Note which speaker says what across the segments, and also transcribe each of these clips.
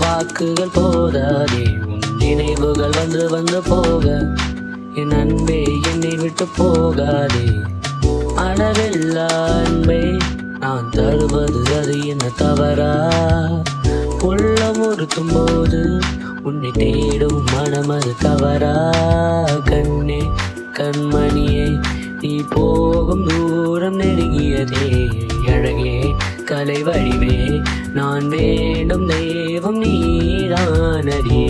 Speaker 1: வாக்குகள் போதாதே, உன் நினைவுகள் வந்து வந்து போக, என் அன்பே என்னை விட்டு போகாதே. அளவில்லா அன்பே நான் தருவது அது என்ன தவறா? உள்ளம் உறுத்தும் போது உன்னை தேடும் மனம் அது தவறா? கண்ணே கண்மணியே நீ போகும் தூரம் நெருங்கியதே, அழகே கலை வடிவே நான் வேண்டும் தெய்வம் நீதானடி.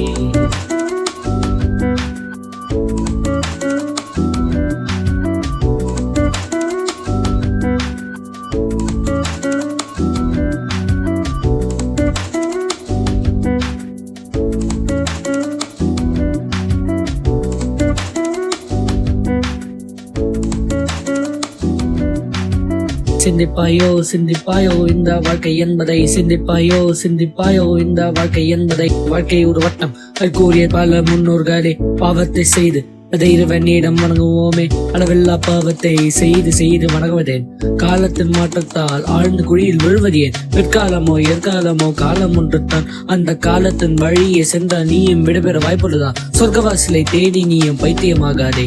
Speaker 1: சிந்திப்பாயோ சிந்திப்பாயோ இந்த வாழ்க்கை என்பதை, சிந்திப்பாயோ சிந்திப்பாயோ இந்த வாழ்க்கை என்பதை. வாழ்க்கை ஒரு வட்டம் கூறிய பல முன்னோர்களே பாவத்தை செய்து அதை இறைவனிடம் வணங்குவோமே. அளவில்லா பாவத்தை செய்து செய்து வணங்குவதேன், காலத்தின் மாற்றத்தால் ஆழ்ந்து குழியில் விழுவதேன். பிற்காலமோ எற்காலமோ காலம் ஒன்றுத்தான், அந்த காலத்தின் வழியே சென்றால் நீயும் விடைபெற வாய்ப்புள்ளதா? சொர்க்கவாசலை தேடி நீயும் பைத்தியமாகாதே,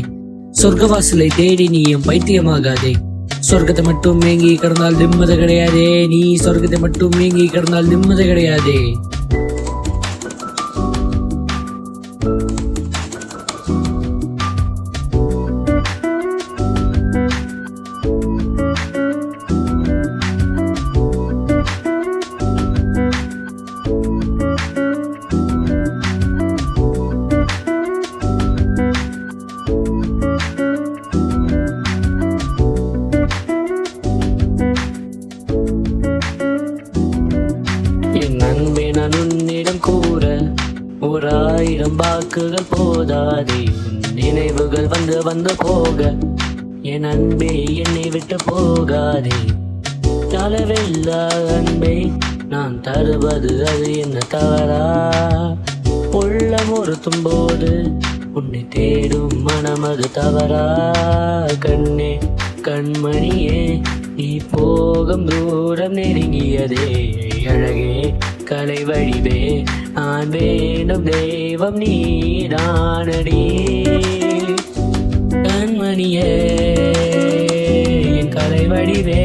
Speaker 1: சொர்க்கவாசலை தேடி நீயும் பைத்தியமாகாதே. சொர்க்கத்தை மட்டும் மேங்கி கிடந்தால் நிம்மதி கிடையாதே, நீ சொர்க்கத்தை மட்டும் மேங்கி கிடந்தால் நிம்மதி கிடையாதே. நான் உன்னிடம் கூற 1000 வாக்குகள் போதாதே, உன் நினைவுகள் வந்து வந்து போக, என் அன்பே என்னை விட்டு போகாதே. அளவில்லா அன்பே நான் தருவது அது என்ன தவறா? உள்ளம் உறுத்தும் போது உன்னை தேடும் மனம் அது தவறா? கண்ணே கண்மணியே நீ போகும் தூரம் நெருங்கியதே, அழகே கலை வடிவே நான் வேண்டும் தெய்வம் நீதானடி. கண்மணியே என் கலை வடிவே